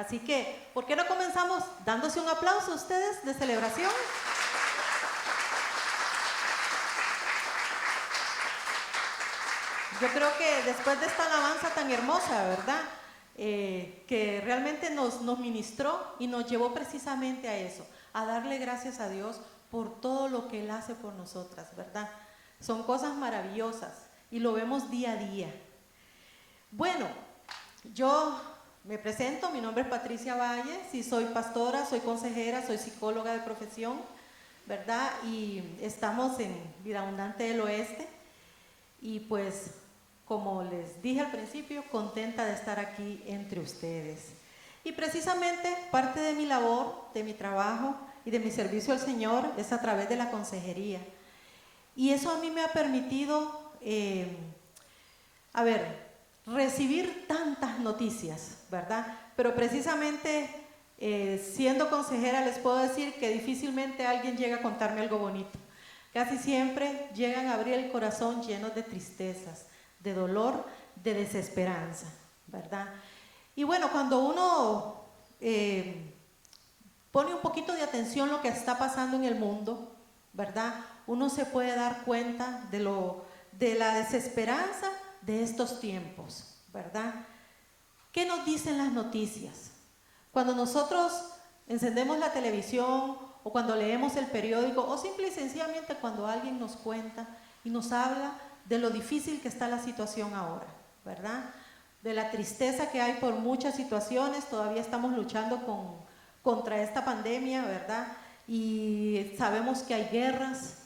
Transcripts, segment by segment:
Así que, ¿por qué no comenzamos dándose un aplauso a ustedes de celebración? Yo creo que después de esta alabanza tan hermosa, ¿verdad? Que realmente nos ministró y nos llevó precisamente a eso, a darle gracias a Dios por todo lo que Él hace por nosotras, ¿verdad? Son cosas maravillosas y lo vemos día a día. Bueno, yo me presento, mi nombre es Patricia Valle, sí soy pastora, soy consejera, soy psicóloga de profesión, ¿verdad? Y estamos en Vida Abundante del Oeste y pues, como les dije al principio, contenta de estar aquí entre ustedes. Y precisamente parte de mi labor, de mi trabajo y de mi servicio al Señor es a través de la consejería. Y eso a mí me ha permitido, recibir tantas noticias, ¿verdad? Pero precisamente siendo consejera les puedo decir que difícilmente alguien llega a contarme algo bonito. Casi siempre llegan a abrir el corazón llenos de tristezas, de dolor, de desesperanza, ¿verdad? Y bueno, cuando uno pone un poquito de atención a lo que está pasando en el mundo, ¿verdad? Uno se puede dar cuenta de la desesperanza de estos tiempos, ¿verdad? ¿Qué nos dicen las noticias? Cuando nosotros encendemos la televisión o cuando leemos el periódico o simple y sencillamente cuando alguien nos cuenta y nos habla de lo difícil que está la situación ahora, ¿verdad? De la tristeza que hay por muchas situaciones, todavía estamos luchando contra esta pandemia, ¿verdad? Y sabemos que hay guerras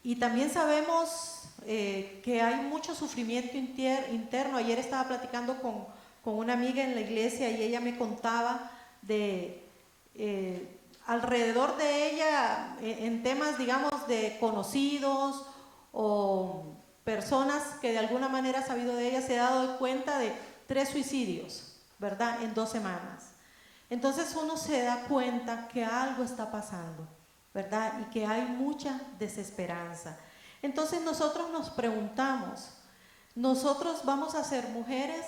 y también sabemos que hay mucho sufrimiento interno. Ayer estaba platicando con una amiga en la iglesia y ella me contaba de alrededor de ella en temas, digamos, de conocidos o personas que de alguna manera ha sabido de ella, se ha dado cuenta de 3 suicidios, ¿verdad? En 2 semanas. Entonces uno se da cuenta que algo está pasando, ¿verdad? Y que hay mucha desesperanza. Entonces nosotros nos preguntamos, ¿nosotros vamos a ser mujeres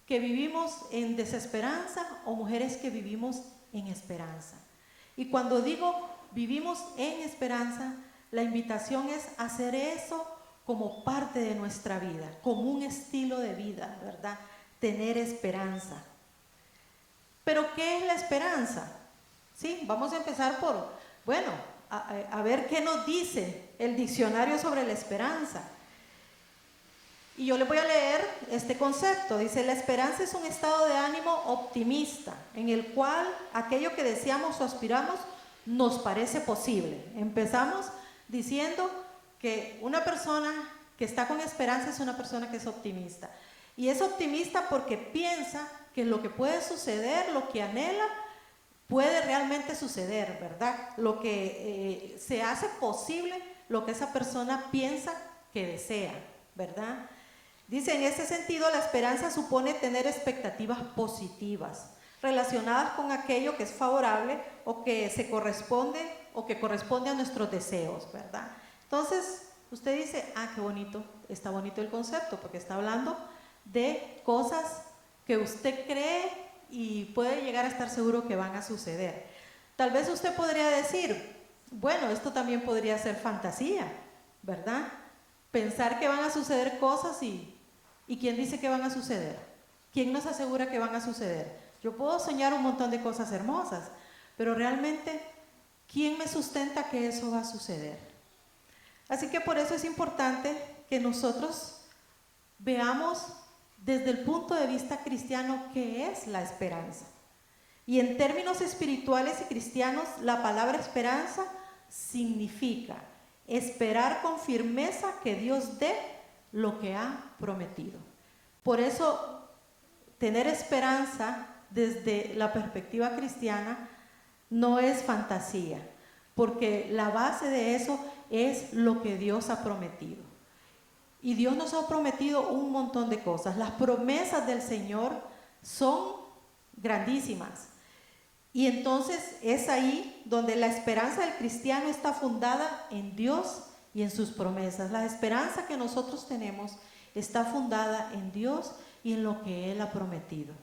que vivimos en desesperanza o mujeres que vivimos en esperanza? Y cuando digo vivimos en esperanza, la invitación es hacer eso como parte de nuestra vida, como un estilo de vida, ¿verdad? Tener esperanza. ¿Pero qué es la esperanza? Sí, vamos a empezar por, bueno, a ver qué nos dice el diccionario sobre la esperanza. Y yo les voy a leer este concepto. Dice, la esperanza es un estado de ánimo optimista, en el cual aquello que deseamos o aspiramos nos parece posible. Empezamos diciendo que una persona que está con esperanza es una persona que es optimista. Y es optimista porque piensa que lo que puede suceder, lo que anhela, puede realmente suceder, ¿verdad? Lo que se hace posible, lo que esa persona piensa que desea, ¿verdad? Dice, en ese sentido, la esperanza supone tener expectativas positivas, relacionadas con aquello que es favorable o que se corresponde o que corresponde a nuestros deseos, ¿verdad? Entonces, usted dice, qué bonito, está bonito el concepto, porque está hablando de cosas que usted cree y puede llegar a estar seguro que van a suceder. Tal vez usted podría decir, bueno, esto también podría ser fantasía, ¿verdad? Pensar que van a suceder cosas y ¿quién dice que van a suceder? ¿Quién nos asegura que van a suceder? Yo puedo soñar un montón de cosas hermosas, pero realmente, ¿quién me sustenta que eso va a suceder? Así que por eso es importante que nosotros veamos desde el punto de vista cristiano qué es la esperanza. Y en términos espirituales y cristianos, la palabra esperanza significa esperar con firmeza que Dios dé lo que ha prometido. Por eso, tener esperanza desde la perspectiva cristiana no es fantasía, porque la base de eso es lo que Dios ha prometido. Y Dios nos ha prometido un montón de cosas. Las promesas del Señor son grandísimas. Y entonces es ahí donde la esperanza del cristiano está fundada en Dios y en sus promesas. La esperanza que nosotros tenemos está fundada en Dios y en lo que Él ha prometido.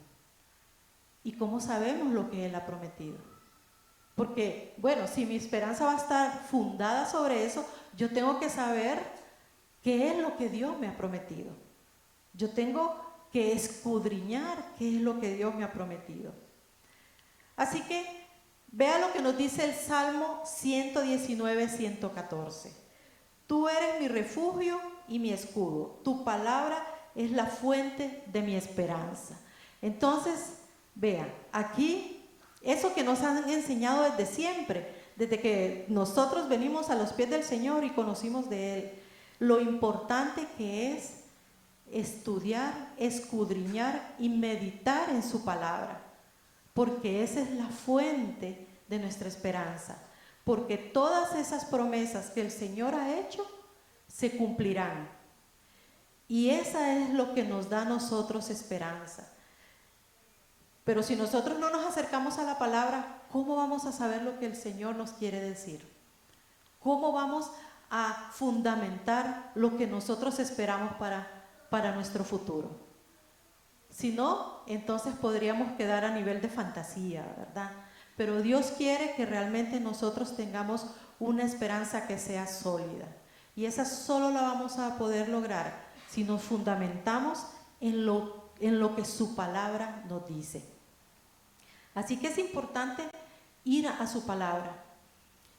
¿Y cómo sabemos lo que Él ha prometido? Porque, bueno, si mi esperanza va a estar fundada sobre eso, yo tengo que saber qué es lo que Dios me ha prometido. Yo tengo que escudriñar qué es lo que Dios me ha prometido. Así que vea lo que nos dice el Salmo 119, 114. Tú eres mi refugio y mi escudo. Tu palabra es la fuente de mi esperanza. Entonces, vean, aquí, eso que nos han enseñado desde siempre, desde que nosotros venimos a los pies del Señor y conocimos de Él, lo importante que es estudiar, escudriñar y meditar en su palabra, porque esa es la fuente de nuestra esperanza, porque todas esas promesas que el Señor ha hecho se cumplirán, y esa es lo que nos da a nosotros esperanza. Pero si nosotros no nos acercamos a la palabra, ¿cómo vamos a saber lo que el Señor nos quiere decir? ¿Cómo vamos a fundamentar lo que nosotros esperamos para nuestro futuro? Si no, entonces podríamos quedar a nivel de fantasía, ¿verdad? Pero Dios quiere que realmente nosotros tengamos una esperanza que sea sólida. Y esa solo la vamos a poder lograr si nos fundamentamos en lo que su palabra nos dice. Así que es importante ir a su palabra.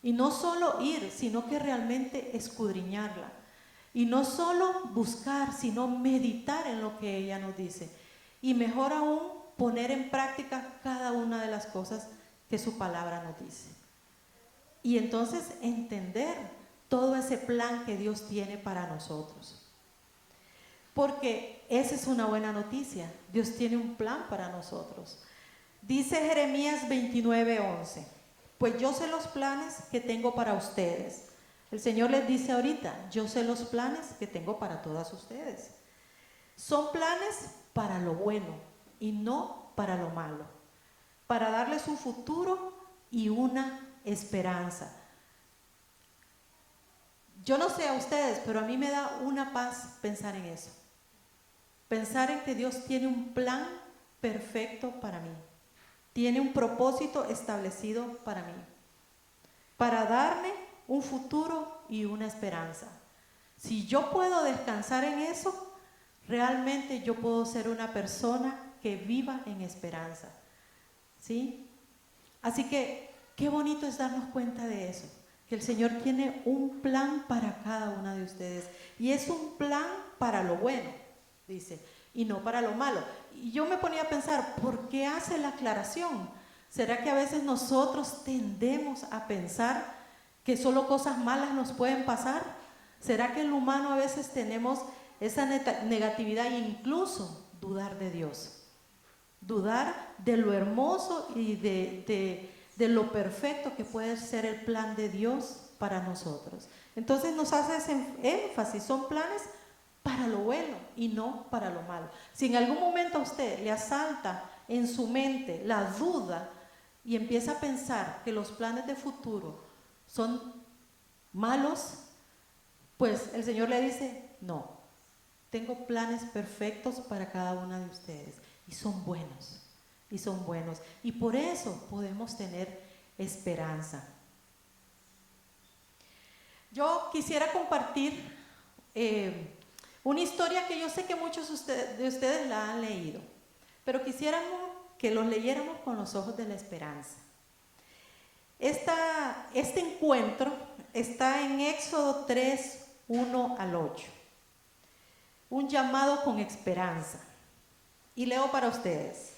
Y no solo ir, sino que realmente escudriñarla. Y no solo buscar, sino meditar en lo que ella nos dice. Y mejor aún, poner en práctica cada una de las cosas que su palabra nos dice. Y entonces entender todo ese plan que Dios tiene para nosotros. Porque esa es una buena noticia. Dios tiene un plan para nosotros. Dice Jeremías 29:11. Pues yo sé los planes que tengo para ustedes. El Señor les dice ahorita, yo sé los planes que tengo para todas ustedes. Son planes para lo bueno y no para lo malo. Para darles un futuro y una esperanza. Yo no sé a ustedes, pero a mí me da una paz pensar en eso. Pensar en que Dios tiene un plan perfecto para mí. Tiene un propósito establecido para mí. Para darme un futuro y una esperanza. Si yo puedo descansar en eso, realmente yo puedo ser una persona que viva en esperanza. ¿Sí? Así que, qué bonito es darnos cuenta de eso. Que el Señor tiene un plan para cada una de ustedes. Y es un plan para lo bueno, dice, y no para lo malo. Y yo me ponía a pensar, ¿por qué hace la aclaración? ¿Será que a veces nosotros tendemos a pensar que solo cosas malas nos pueden pasar? ¿Será que el humano a veces tenemos esa negatividad e incluso dudar de Dios? Dudar de lo hermoso y de lo perfecto que puede ser el plan de Dios para nosotros. Entonces nos hace ese énfasis, son planes para lo bueno y no para lo malo. Si en algún momento a usted le asalta en su mente la duda y empieza a pensar que los planes de futuro son malos, pues el Señor le dice, no, tengo planes perfectos para cada una de ustedes y son buenos, y son buenos. Y por eso podemos tener esperanza. Yo quisiera compartir una historia que yo sé que muchos de ustedes la han leído, pero quisiéramos que los leyéramos con los ojos de la esperanza. Este encuentro está en Éxodo 3, 1 al 8. Un llamado con esperanza. Y leo para ustedes.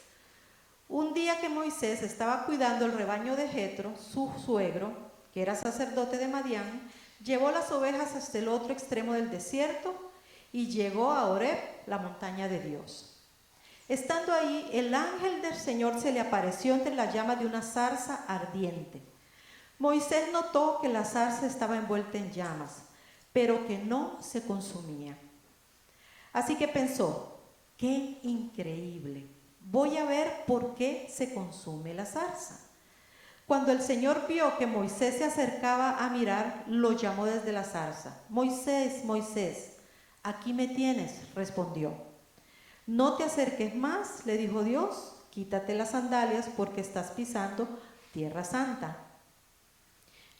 Un día que Moisés estaba cuidando el rebaño de Jetro, su suegro, que era sacerdote de Madián, llevó las ovejas hasta el otro extremo del desierto y llegó a Horeb, la montaña de Dios. Estando ahí, el ángel del Señor se le apareció entre las llamas de una zarza ardiente. Moisés notó que la zarza estaba envuelta en llamas, pero que no se consumía. Así que pensó, ¡qué increíble! Voy a ver por qué se consume la zarza. Cuando el Señor vio que Moisés se acercaba a mirar, lo llamó desde la zarza. Moisés, Moisés, aquí me tienes, respondió. No te acerques más, le dijo Dios, quítate las sandalias porque estás pisando tierra santa.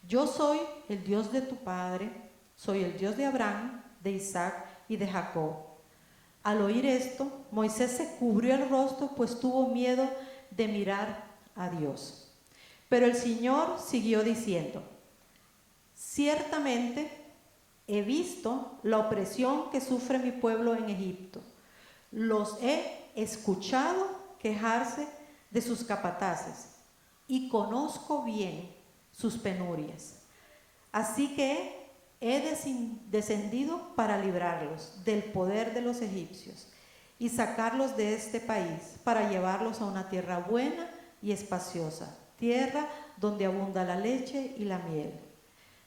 Yo soy el Dios de tu padre, soy el Dios de Abraham, de Isaac y de Jacob. Al oír esto, Moisés se cubrió el rostro, pues tuvo miedo de mirar a Dios. Pero el Señor siguió diciendo: ciertamente he visto la opresión que sufre mi pueblo en Egipto. Los he escuchado quejarse de sus capataces y conozco bien sus penurias. Así que he descendido para librarlos del poder de los egipcios y sacarlos de este país para llevarlos a una tierra buena y espaciosa, tierra donde abunda la leche y la miel.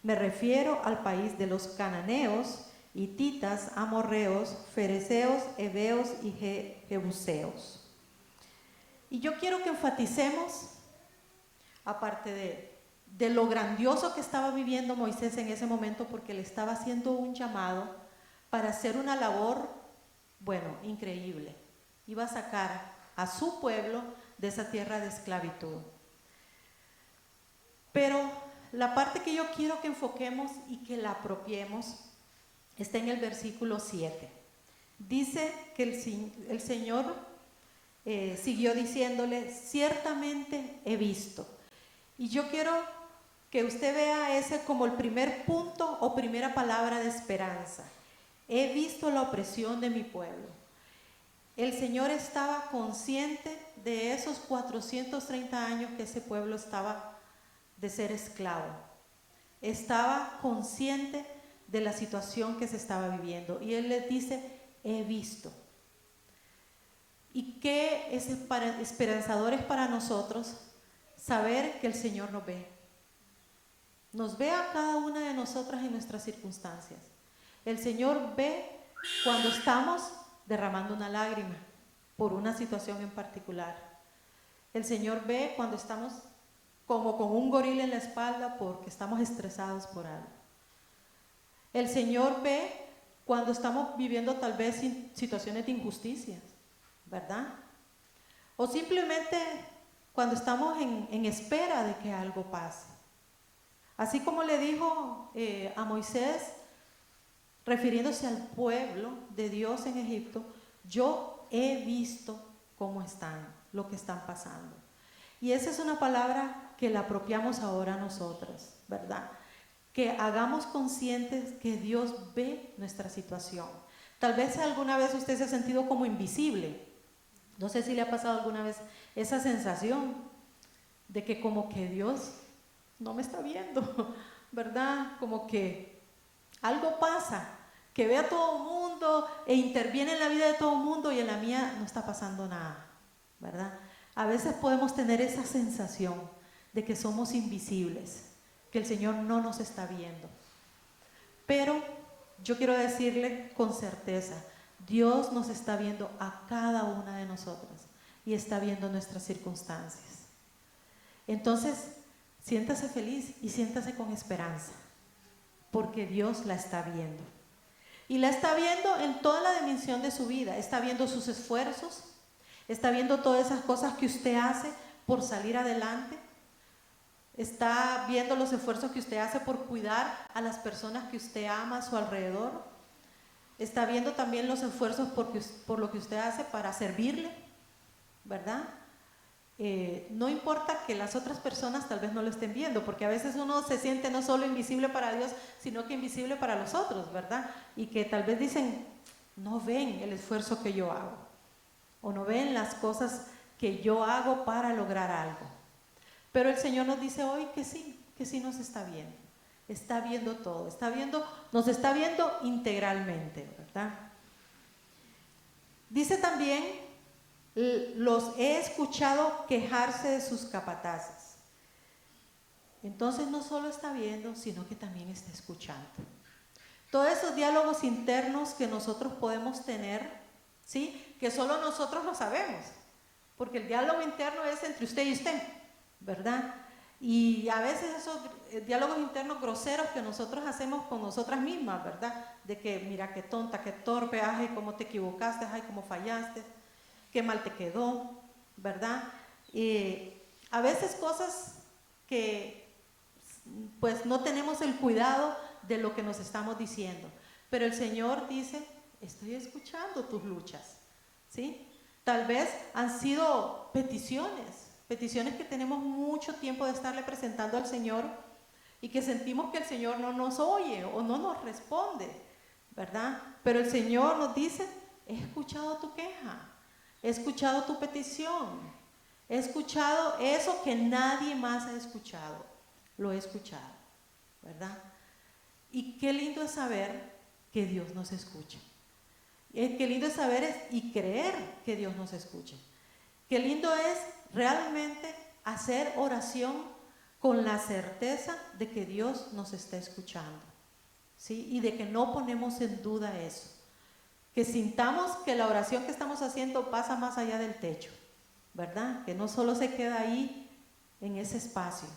Me refiero al país de los cananeos, hititas, amorreos, fereceos, heveos y jebuseos. Y yo quiero que enfaticemos, aparte de lo grandioso que estaba viviendo Moisés en ese momento, porque le estaba haciendo un llamado para hacer una labor, bueno, increíble. Iba a sacar a su pueblo de esa tierra de esclavitud. Pero la parte que yo quiero que enfoquemos y que la apropiemos está en el versículo 7. Dice que el Señor siguió diciéndole: ciertamente he visto. Y yo quiero que usted vea ese como el primer punto o primera palabra de esperanza. He visto la opresión de mi pueblo. El Señor estaba consciente de esos 430 años que ese pueblo estaba de ser esclavo. Estaba consciente de la situación que se estaba viviendo. Y Él les dice: he visto. ¿Y qué es esperanzador es para nosotros? Saber que el Señor nos ve. Nos ve a cada una de nosotras en nuestras circunstancias. El Señor ve cuando estamos derramando una lágrima por una situación en particular. El Señor ve cuando estamos como con un gorila en la espalda porque estamos estresados por algo. El Señor ve cuando estamos viviendo tal vez situaciones de injusticia, ¿verdad? O simplemente cuando estamos en espera de que algo pase. Así como le dijo a Moisés, refiriéndose al pueblo de Dios en Egipto: yo he visto cómo están, lo que están pasando. Y esa es una palabra que la apropiamos ahora nosotros, ¿verdad? Que hagamos conscientes que Dios ve nuestra situación. Tal vez alguna vez usted se ha sentido como invisible. No sé si le ha pasado alguna vez esa sensación de que como que Dios no me está viendo, ¿verdad? Como que algo pasa, que ve a todo el mundo e interviene en la vida de todo el mundo y en la mía no está pasando nada, ¿verdad? A veces podemos tener esa sensación de que somos invisibles, que el Señor no nos está viendo. Pero yo quiero decirle con certeza: Dios nos está viendo a cada una de nosotras y está viendo nuestras circunstancias. Entonces, siéntase feliz y siéntase con esperanza, porque Dios la está viendo. Y la está viendo en toda la dimensión de su vida. Está viendo sus esfuerzos, está viendo todas esas cosas que usted hace por salir adelante. Está viendo los esfuerzos que usted hace por cuidar a las personas que usted ama a su alrededor. Está viendo también los esfuerzos por lo que usted hace para servirle, ¿verdad? No importa que las otras personas tal vez no lo estén viendo, porque a veces uno se siente no solo invisible para Dios, sino que invisible para los otros, ¿verdad? Y que tal vez dicen: no ven el esfuerzo que yo hago, o no ven las cosas que yo hago para lograr algo. Pero el Señor nos dice hoy que sí nos está viendo. Está viendo todo, nos está viendo integralmente, ¿verdad? Dice también: los he escuchado quejarse de sus capataces. Entonces no solo está viendo, sino que también está escuchando. Todos esos diálogos internos que nosotros podemos tener, ¿sí? Que solo nosotros lo sabemos, porque el diálogo interno es entre usted y usted, ¿verdad? Y a veces esos diálogos internos groseros que nosotros hacemos con nosotras mismas, ¿verdad? De que mira qué tonta, qué torpe, ay, cómo te equivocaste, ay, cómo fallaste, qué mal te quedó, ¿verdad? A veces cosas que pues no tenemos el cuidado de lo que nos estamos diciendo, pero el Señor dice, estoy escuchando tus luchas, ¿sí? Tal vez han sido peticiones que tenemos mucho tiempo de estarle presentando al Señor y que sentimos que el Señor no nos oye o no nos responde, ¿verdad? Pero el Señor nos dice, he escuchado tu queja, he escuchado tu petición, he escuchado eso que nadie más ha escuchado, lo he escuchado, ¿verdad? Y qué lindo es saber que Dios nos escucha. Qué lindo es saber y creer que Dios nos escucha. Qué lindo es realmente hacer oración con la certeza de que Dios nos está escuchando, ¿sí? Y de que no ponemos en duda eso. Que sintamos que la oración que estamos haciendo pasa más allá del techo, ¿verdad? Que no solo se queda ahí en ese espacio,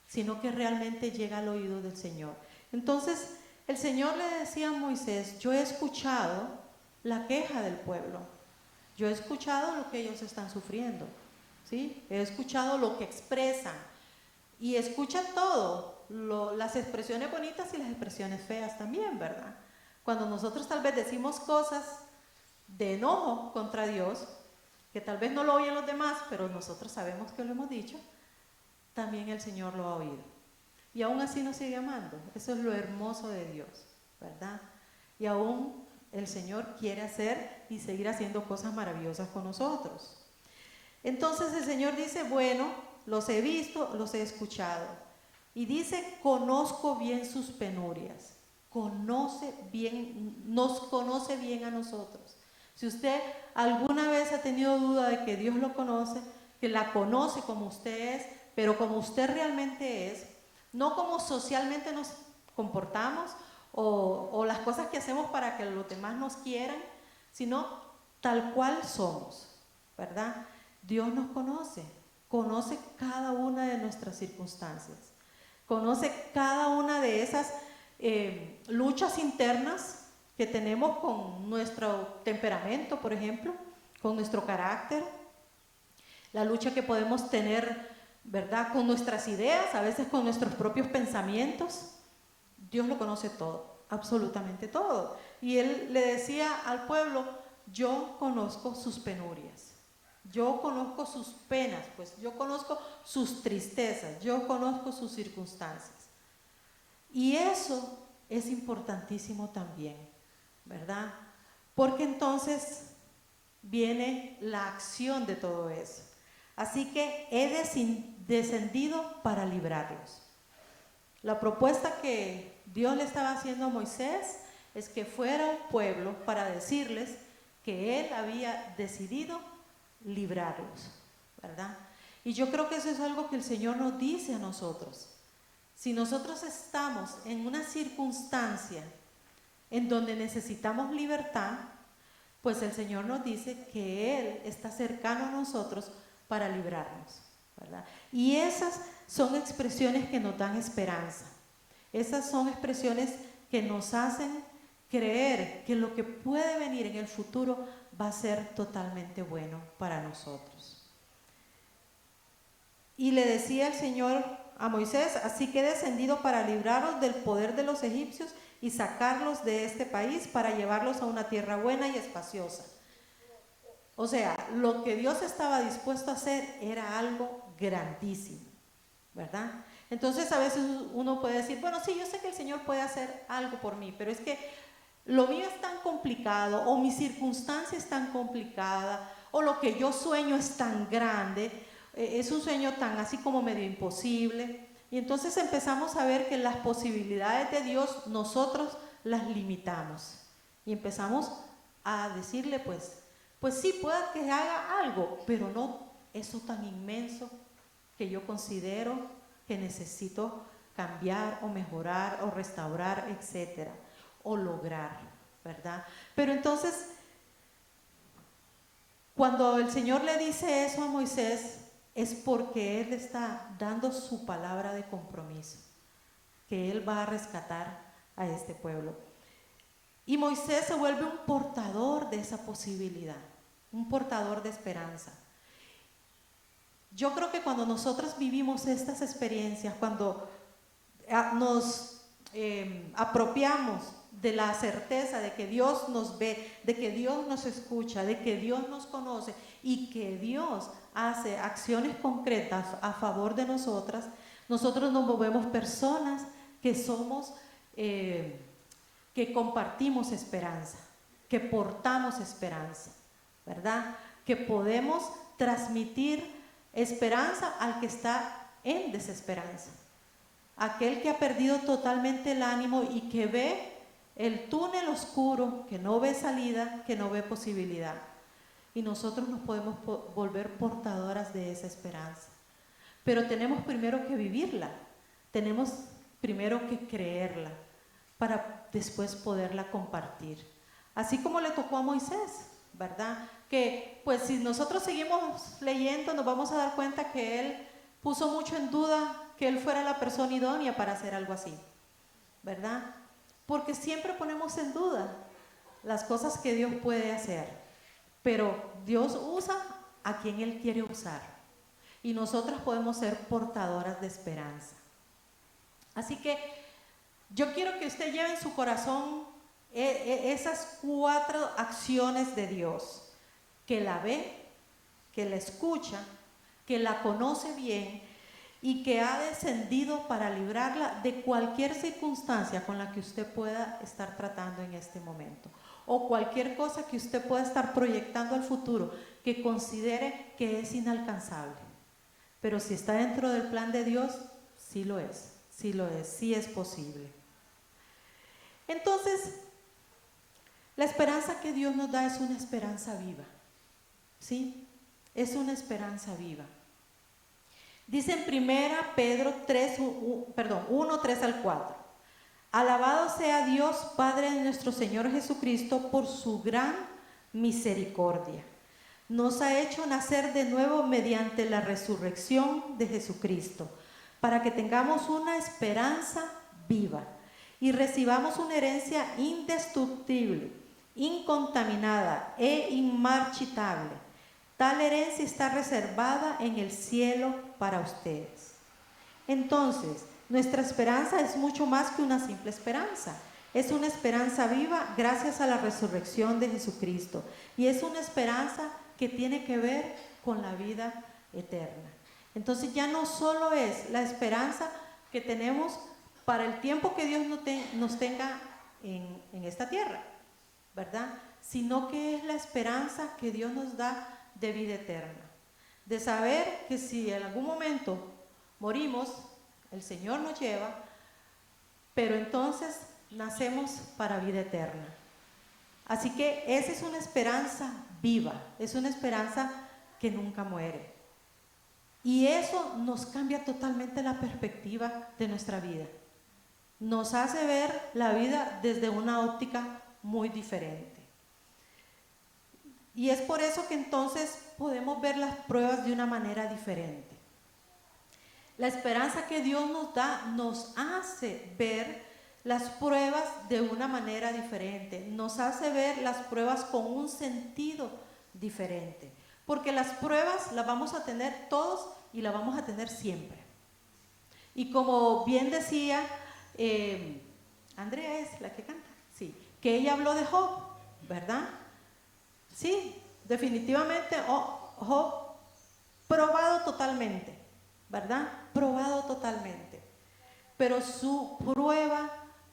sino que realmente llega al oído del Señor. Entonces, el Señor le decía a Moisés, yo he escuchado la queja del pueblo, yo he escuchado lo que ellos están sufriendo, ¿sí? He escuchado lo que expresan y escuchan todo, las expresiones bonitas y las expresiones feas también, ¿verdad? Cuando nosotros tal vez decimos cosas de enojo contra Dios, que tal vez no lo oyen los demás, pero nosotros sabemos que lo hemos dicho, también el Señor lo ha oído. Y aún así nos sigue amando. Eso es lo hermoso de Dios, ¿verdad? Y aún el Señor quiere hacer y seguir haciendo cosas maravillosas con nosotros. Entonces el Señor dice, bueno, los he visto, los he escuchado. Y dice, conozco bien sus penurias. Nos conoce bien a nosotros. Si usted alguna vez ha tenido duda de que Dios lo conoce, que la conoce como usted es, pero como usted realmente es, no como socialmente nos comportamos o las cosas que hacemos para que los demás nos quieran, sino tal cual somos, ¿verdad? Dios nos conoce cada una de nuestras circunstancias, conoce cada una de esas luchas internas que tenemos con nuestro temperamento, por ejemplo, con nuestro carácter, la lucha que podemos tener, ¿verdad?, con nuestras ideas, a veces con nuestros propios pensamientos. Dios lo conoce todo, absolutamente todo. Y Él le decía al pueblo, yo conozco sus penurias, yo conozco sus penas, pues yo conozco sus tristezas, yo conozco sus circunstancias. Y eso es importantísimo también, ¿verdad? Porque entonces viene la acción de todo eso. Así que he descendido para librarlos. La propuesta que Dios le estaba haciendo a Moisés es que fuera un pueblo para decirles que Él había decidido librarlos, ¿verdad? Y yo creo que eso es algo que el Señor nos dice a nosotros. Si nosotros estamos en una circunstancia en donde necesitamos libertad, pues el Señor nos dice que Él está cercano a nosotros para librarnos, ¿verdad? Y esas son expresiones que nos dan esperanza. Esas son expresiones que nos hacen creer que lo que puede venir en el futuro va a ser totalmente bueno para nosotros. Y le decía el Señor a Moisés, así que he descendido para libraros del poder de los egipcios y sacarlos de este país para llevarlos a una tierra buena y espaciosa. O sea, lo que Dios estaba dispuesto a hacer era algo grandísimo, ¿verdad? Entonces a veces uno puede decir, bueno, sí, yo sé que el Señor puede hacer algo por mí, pero es que lo mío es tan complicado, o mi circunstancia es tan complicada, o lo que yo sueño es tan grande, es un sueño tan así como medio imposible. Y entonces empezamos a ver que las posibilidades de Dios nosotros las limitamos. Y empezamos a decirle, pues sí, pueda que haga algo, pero no eso tan inmenso que yo considero que necesito cambiar o mejorar o restaurar, etcétera, o lograr, ¿verdad? Pero entonces, cuando el Señor le dice eso a Moisés, es porque Él está dando su palabra de compromiso, que Él va a rescatar a este pueblo. Y Moisés se vuelve un portador de esa posibilidad, un portador de esperanza. yo creo que cuando nosotros vivimos estas experiencias, cuando nos apropiamos de la certeza de que Dios nos ve, de que Dios nos escucha, de que Dios nos conoce y que Dios hace acciones concretas a favor de nosotras, nosotros nos movemos personas que somos, que compartimos esperanza, que portamos esperanza, ¿verdad? Que podemos transmitir esperanza al que está en desesperanza. Aquel que ha perdido totalmente el ánimo y que ve el túnel oscuro, que no ve salida, que no ve posibilidad. Y nosotros nos podemos volver portadoras de esa esperanza. Pero tenemos primero que vivirla, tenemos primero que creerla, para después poderla compartir. Así como le tocó a Moisés, ¿verdad? Que pues si nosotros seguimos leyendo nos vamos a dar cuenta que él puso mucho en duda que él fuera la persona idónea para hacer algo así, ¿verdad? Porque siempre ponemos en duda las cosas que Dios puede hacer, pero Dios usa a quien Él quiere usar y nosotras podemos ser portadoras de esperanza. Así que yo quiero que usted lleve en su corazón esas 4 acciones de Dios, que la ve, que la escucha, que la conoce bien y que ha descendido para librarla de cualquier circunstancia con la que usted pueda estar tratando en este momento, o cualquier cosa que usted pueda estar proyectando al futuro que considere que es inalcanzable. Pero si está dentro del plan de Dios, sí lo es, sí es posible. Entonces, la esperanza que Dios nos da es una esperanza viva, ¿sí? Es una esperanza viva. Dice en 1 Pedro 1, 3 al 4. Alabado sea Dios, Padre de nuestro Señor Jesucristo, por su gran misericordia. Nos ha hecho nacer de nuevo mediante la resurrección de Jesucristo, para que tengamos una esperanza viva y recibamos una herencia indestructible, incontaminada e inmarchitable. Tal herencia está reservada en el cielo para ustedes. Entonces, nuestra esperanza es mucho más que una simple esperanza. Es una esperanza viva gracias a la resurrección de Jesucristo. Y es una esperanza que tiene que ver con la vida eterna. Entonces ya no solo es la esperanza que tenemos para el tiempo que Dios nos tenga en esta tierra, ¿verdad? Sino que es la esperanza que Dios nos da de vida eterna, de saber que si en algún momento morimos, el Señor nos lleva, pero entonces nacemos para vida eterna. Así que esa es una esperanza viva, es una esperanza que nunca muere. Y eso nos cambia totalmente la perspectiva de nuestra vida. Nos hace ver la vida desde una óptica muy diferente. Y es por eso que entonces podemos ver las pruebas de una manera diferente. La esperanza que Dios nos da nos hace ver las pruebas de una manera diferente, nos hace ver las pruebas con un sentido diferente, porque las pruebas las vamos a tener todos y las vamos a tener siempre. Y como bien decía, Andrea es la que canta, sí, que ella habló de Job, ¿verdad? Sí, definitivamente Job probado totalmente, ¿verdad? Probado totalmente. Pero su prueba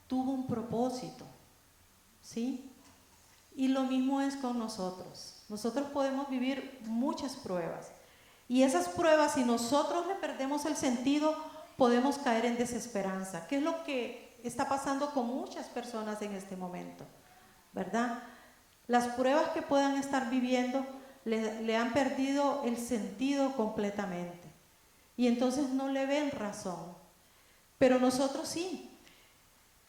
tuvo un propósito, ¿sí? Y lo mismo es con nosotros. Nosotros podemos vivir muchas pruebas. Y esas pruebas, si nosotros le perdemos el sentido, podemos caer en desesperanza, que es lo que está pasando con muchas personas en este momento, ¿verdad? Las pruebas que puedan estar viviendo le han perdido el sentido completamente. Y entonces no le ven razón. Pero nosotros sí.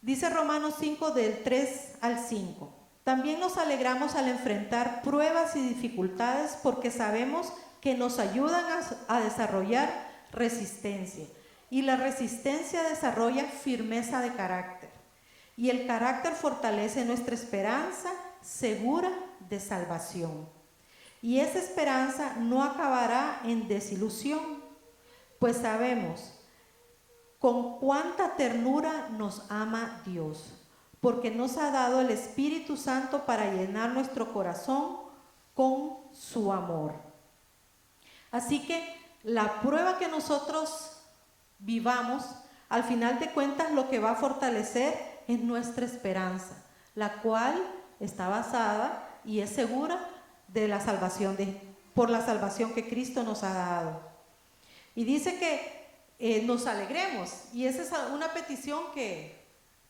Dice Romanos 5 del 3 al 5. También nos alegramos al enfrentar pruebas y dificultades porque sabemos que nos ayudan a desarrollar resistencia. Y la resistencia desarrolla firmeza de carácter. Y el carácter fortalece nuestra esperanza segura de salvación. Y esa esperanza no acabará en desilusión, pues sabemos con cuánta ternura nos ama Dios, porque nos ha dado el Espíritu Santo para llenar nuestro corazón con su amor. Así que la prueba que nosotros vivamos, al final de cuentas lo que va a fortalecer es nuestra esperanza, la cual está basada y es segura de la salvación, por la salvación que Cristo nos ha dado. Y dice que nos alegremos, y esa es una petición que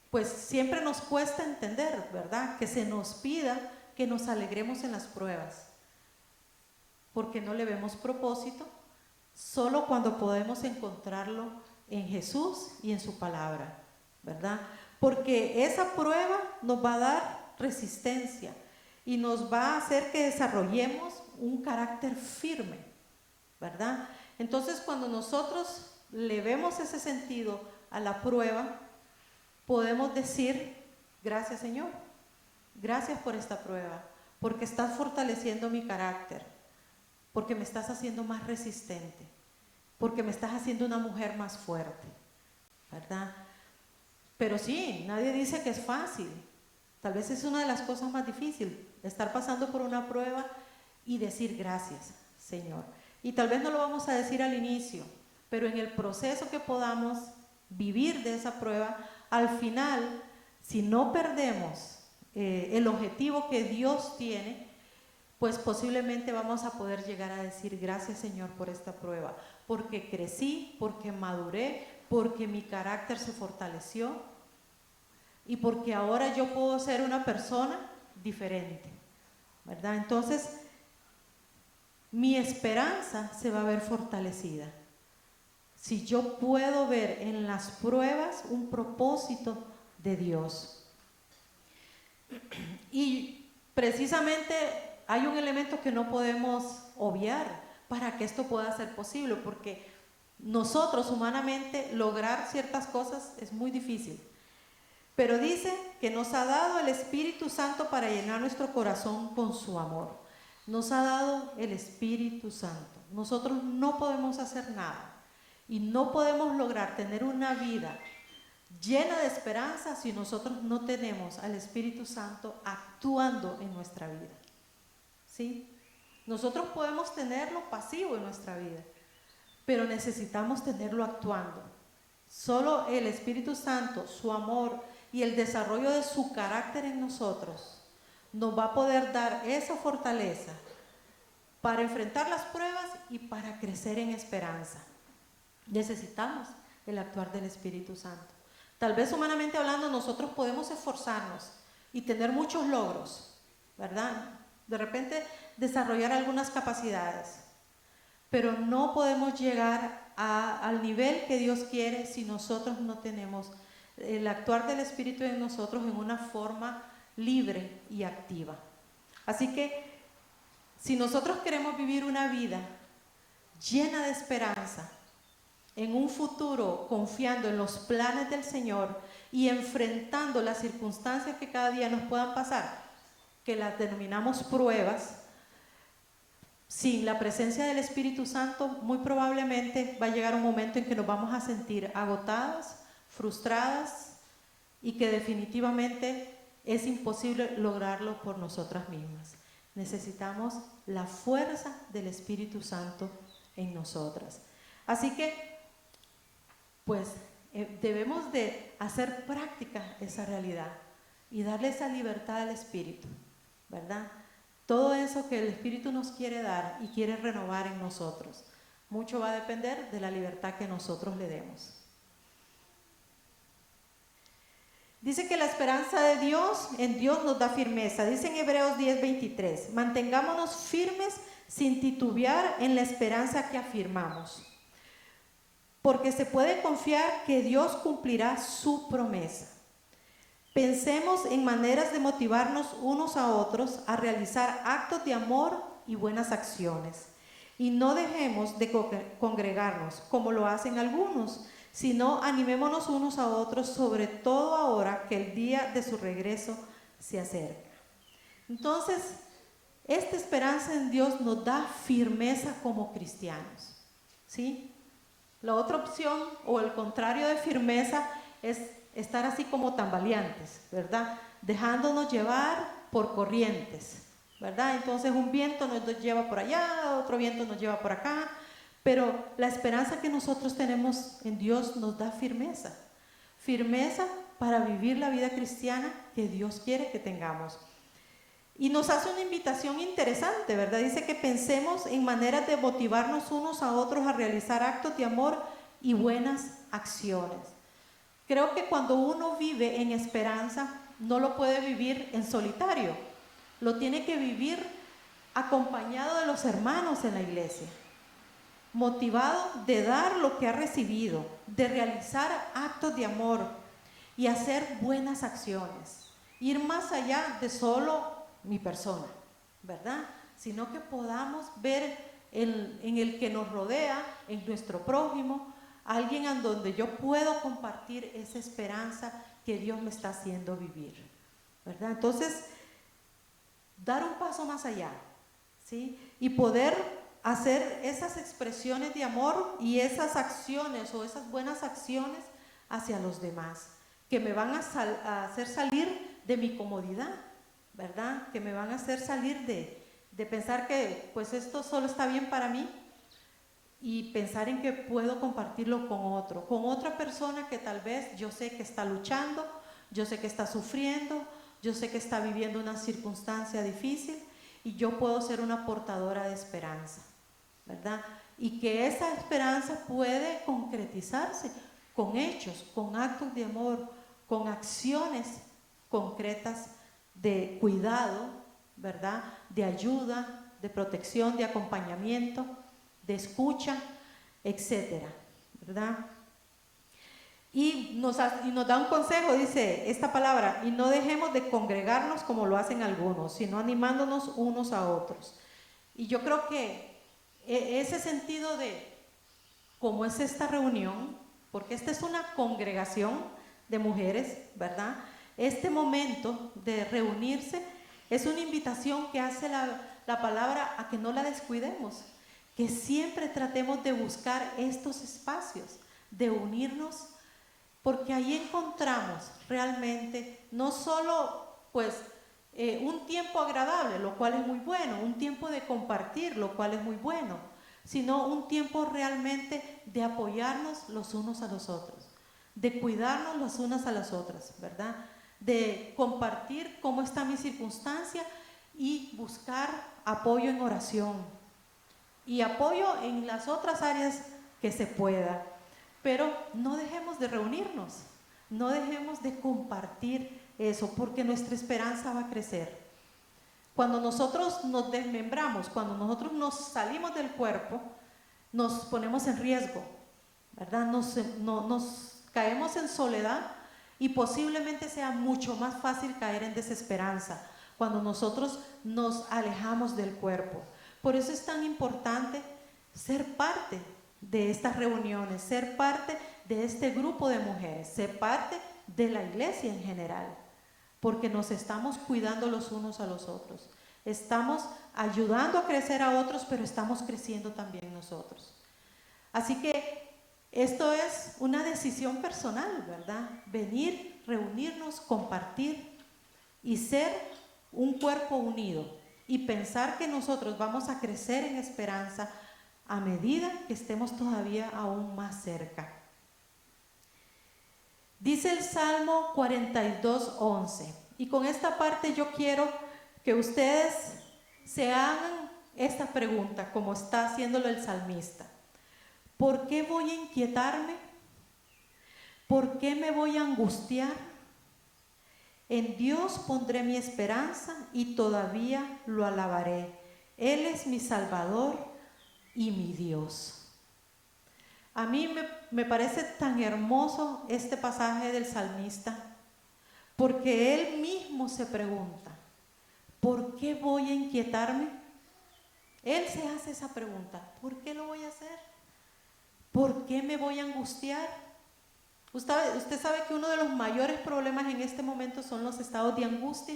pues siempre nos cuesta entender, ¿verdad? Que se nos pida que nos alegremos en las pruebas, porque no le vemos propósito, solo cuando podemos encontrarlo en Jesús y en su palabra, ¿verdad? Porque esa prueba nos va a dar resistencia y nos va a hacer que desarrollemos un carácter firme, ¿verdad? Entonces, cuando nosotros le vemos ese sentido a la prueba, podemos decir: gracias, Señor, gracias por esta prueba, porque estás fortaleciendo mi carácter, porque me estás haciendo más resistente, porque me estás haciendo una mujer más fuerte, ¿verdad? Pero sí, nadie dice que es fácil. Tal vez es una de las cosas más difíciles, estar pasando por una prueba y decir gracias, Señor. Y tal vez no lo vamos a decir al inicio, pero en el proceso que podamos vivir de esa prueba, al final, si no perdemos el objetivo que Dios tiene, pues posiblemente vamos a poder llegar a decir gracias, Señor, por esta prueba, porque crecí, porque maduré, porque mi carácter se fortaleció y porque ahora yo puedo ser una persona diferente, ¿verdad? Entonces, mi esperanza se va a ver fortalecida. Si yo puedo ver en las pruebas un propósito de Dios. Y precisamente hay un elemento que no podemos obviar para que esto pueda ser posible, porque nosotros humanamente lograr ciertas cosas es muy difícil. Pero dice que nos ha dado el Espíritu Santo para llenar nuestro corazón con su amor. Nos ha dado el Espíritu Santo. Nosotros no podemos hacer nada y no podemos lograr tener una vida llena de esperanza si nosotros no tenemos al Espíritu Santo actuando en nuestra vida. ¿Sí? Nosotros podemos tenerlo pasivo en nuestra vida, pero necesitamos tenerlo actuando. Solo el Espíritu Santo, su amor y el desarrollo de su carácter en nosotros nos va a poder dar esa fortaleza para enfrentar las pruebas y para crecer en esperanza. Necesitamos el actuar del Espíritu Santo. Tal vez humanamente hablando nosotros podemos esforzarnos y tener muchos logros, ¿verdad? De repente desarrollar algunas capacidades, pero no podemos llegar al nivel que Dios quiere si nosotros no tenemos el actuar del Espíritu en nosotros en una forma libre y activa. Así que si nosotros queremos vivir una vida llena de esperanza, en un futuro confiando en los planes del Señor y enfrentando las circunstancias que cada día nos puedan pasar, que las denominamos pruebas, sin la presencia del Espíritu Santo, muy probablemente va a llegar un momento en que nos vamos a sentir agotadas, frustradas y que definitivamente es imposible lograrlo por nosotras mismas. Necesitamos la fuerza del Espíritu Santo en nosotras. Así que, pues, debemos de hacer práctica esa realidad y darle esa libertad al Espíritu, ¿verdad? Todo eso que el Espíritu nos quiere dar y quiere renovar en nosotros, mucho va a depender de la libertad que nosotros le demos. Dice que la esperanza de Dios, en Dios nos da firmeza. Dice en Hebreos 10:23, mantengámonos firmes sin titubear en la esperanza que afirmamos, porque se puede confiar que Dios cumplirá su promesa. Pensemos en maneras de motivarnos unos a otros a realizar actos de amor y buenas acciones. Y no dejemos de congregarnos como lo hacen algunos, sino animémonos unos a otros, sobre todo ahora que el día de su regreso se acerca. Entonces, Esta esperanza en Dios nos da firmeza como cristianos, ¿sí? La otra opción o el contrario de firmeza es estar así como tambaleantes, ¿verdad? Dejándonos llevar por corrientes, ¿verdad? Entonces un viento nos lleva por allá, otro viento nos lleva por acá, pero la esperanza que nosotros tenemos en Dios nos da firmeza, firmeza para vivir la vida cristiana que Dios quiere que tengamos. Y nos hace una invitación interesante, ¿verdad? Dice que pensemos en maneras de motivarnos unos a otros a realizar actos de amor y buenas acciones. Creo que cuando uno vive en esperanza, no lo puede vivir en solitario, lo tiene que vivir acompañado de los hermanos en la iglesia, motivado de dar lo que ha recibido, de realizar actos de amor y hacer buenas acciones, ir más allá de solo mi persona, ¿verdad? Sino que podamos ver en el que nos rodea, en nuestro prójimo, alguien en donde yo puedo compartir esa esperanza que Dios me está haciendo vivir, ¿verdad? Entonces, dar un paso más allá, ¿sí? Y poder hacer esas expresiones de amor y esas acciones o esas buenas acciones hacia los demás, que me van a hacer salir de mi comodidad, ¿verdad? Que me van a hacer salir de pensar que pues esto solo está bien para mí y pensar en que puedo compartirlo con otra persona que tal vez yo sé que está luchando, yo sé que está sufriendo, yo sé que está viviendo una circunstancia difícil y yo puedo ser una portadora de esperanza, ¿verdad? Y que esa esperanza puede concretizarse con hechos, con actos de amor, con acciones concretas de cuidado, ¿verdad? De ayuda, de protección, de acompañamiento, de escucha, etcétera, ¿verdad? Y nos da un consejo, dice esta palabra, y no dejemos de congregarnos como lo hacen algunos, sino animándonos unos a otros. Y yo creo que ese sentido de cómo es esta reunión, porque esta es una congregación de mujeres, ¿verdad? Este momento de reunirse es una invitación que hace la palabra a que no la descuidemos, que siempre tratemos de buscar estos espacios, de unirnos, porque ahí encontramos realmente no solo pues un tiempo agradable, lo cual es muy bueno, un tiempo de compartir, lo cual es muy bueno, sino un tiempo realmente de apoyarnos los unos a los otros, de cuidarnos las unas a las otras, ¿verdad? De compartir cómo está mi circunstancia y buscar apoyo en oración y apoyo en las otras áreas que se pueda. Pero no dejemos de reunirnos, no dejemos de compartir eso, porque nuestra esperanza va a crecer. Cuando nosotros nos desmembramos, cuando nosotros nos salimos del cuerpo, nos ponemos en riesgo, ¿verdad? Nos caemos en soledad y posiblemente sea mucho más fácil caer en desesperanza cuando nosotros nos alejamos del cuerpo. Por eso es tan importante ser parte de estas reuniones, ser parte de este grupo de mujeres, ser parte de la iglesia en general, porque nos estamos cuidando los unos a los otros, estamos ayudando a crecer a otros, pero estamos creciendo también nosotros. Así que esto es una decisión personal, ¿verdad? Venir, reunirnos, compartir y ser un cuerpo unido y pensar que nosotros vamos a crecer en esperanza a medida que estemos todavía aún más cerca. Dice el Salmo 42:11, y con esta parte yo quiero que ustedes se hagan esta pregunta como está haciéndolo el salmista. ¿Por qué voy a inquietarme? ¿Por qué me voy a angustiar? En Dios pondré mi esperanza y todavía lo alabaré. Él es mi Salvador y mi Dios. A mí me parece tan hermoso este pasaje del salmista, porque él mismo se pregunta, ¿por qué voy a inquietarme? Él se hace esa pregunta, ¿por qué lo voy a hacer? ¿Por qué me voy a angustiar? Usted sabe que uno de los mayores problemas en este momento son los estados de angustia,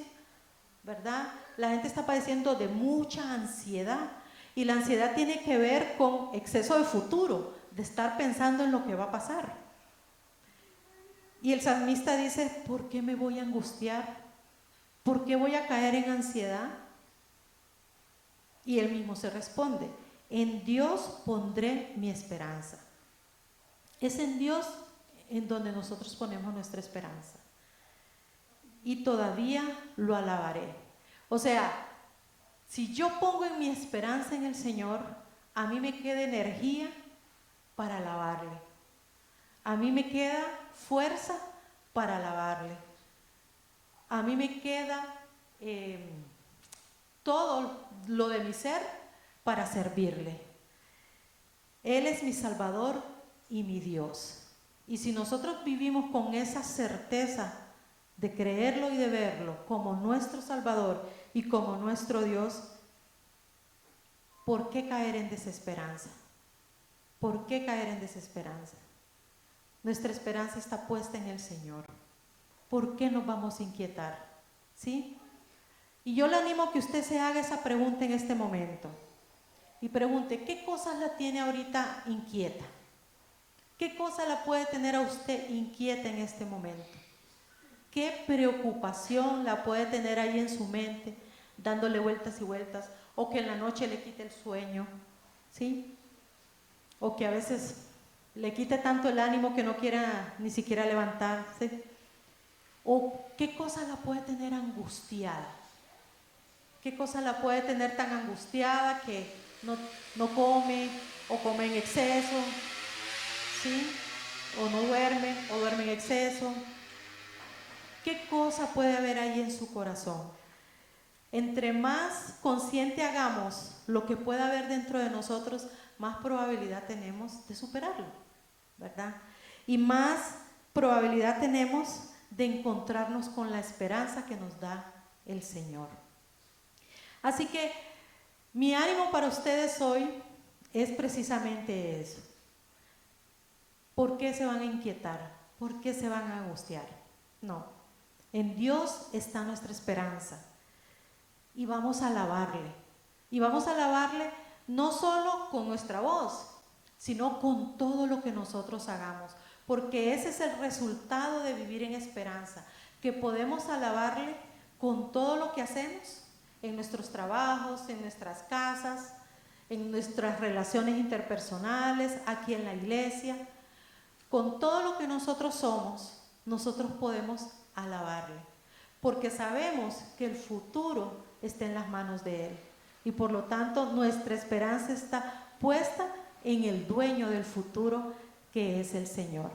¿verdad? La gente está padeciendo de mucha ansiedad y la ansiedad tiene que ver con exceso de futuro, de estar pensando en lo que va a pasar. Y el salmista dice, ¿por qué me voy a angustiar? ¿Por qué voy a caer en ansiedad? Y él mismo se responde, en Dios pondré mi esperanza. Es en Dios en donde nosotros ponemos nuestra esperanza. Y todavía lo alabaré. O sea, si yo pongo en mi esperanza en el Señor, a mí me queda energía para alabarle. A mí me queda fuerza para alabarle. A mí me queda todo lo de mi ser para servirle. Él es mi Salvador y mi Dios. Y si nosotros vivimos con esa certeza de creerlo y de verlo como nuestro Salvador y como nuestro Dios, ¿por qué caer en desesperanza? ¿Por qué caer en desesperanza? Nuestra esperanza está puesta en el Señor. ¿Por qué nos vamos a inquietar? ¿Sí? Y yo le animo a que usted se haga esa pregunta en este momento. Y pregunte, ¿qué cosas la tiene ahorita inquieta? ¿Qué cosa la puede tener a usted inquieta en este momento? ¿Qué preocupación la puede tener ahí en su mente, dándole vueltas y vueltas, o que en la noche le quite el sueño, ¿sí? O que a veces le quite tanto el ánimo que no quiera ni siquiera levantarse? ¿O qué cosa la puede tener angustiada? ¿Qué cosa la puede tener tan angustiada que no come o come en exceso? ¿Sí? O no duerme o duerme en exceso. ¿Qué cosa puede haber ahí en su corazón? Entre más consciente hagamos lo que pueda haber dentro de nosotros, más probabilidad tenemos de superarlo, ¿verdad? Y más probabilidad tenemos de encontrarnos con la esperanza que nos da el Señor. Así que mi ánimo para ustedes hoy es precisamente eso. ¿Por qué se van a inquietar? ¿Por qué se van a angustiar? No, en Dios está nuestra esperanza y vamos a alabarle. Y vamos a alabarle no solo con nuestra voz, sino con todo lo que nosotros hagamos, porque ese es el resultado de vivir en esperanza, que podemos alabarle con todo lo que hacemos, en nuestros trabajos, en nuestras casas, en nuestras relaciones interpersonales, aquí en la iglesia. Con todo lo que nosotros somos, nosotros podemos alabarle, porque sabemos que el futuro está en las manos de Él. Y por lo tanto, nuestra esperanza está puesta en el dueño del futuro, que es el Señor.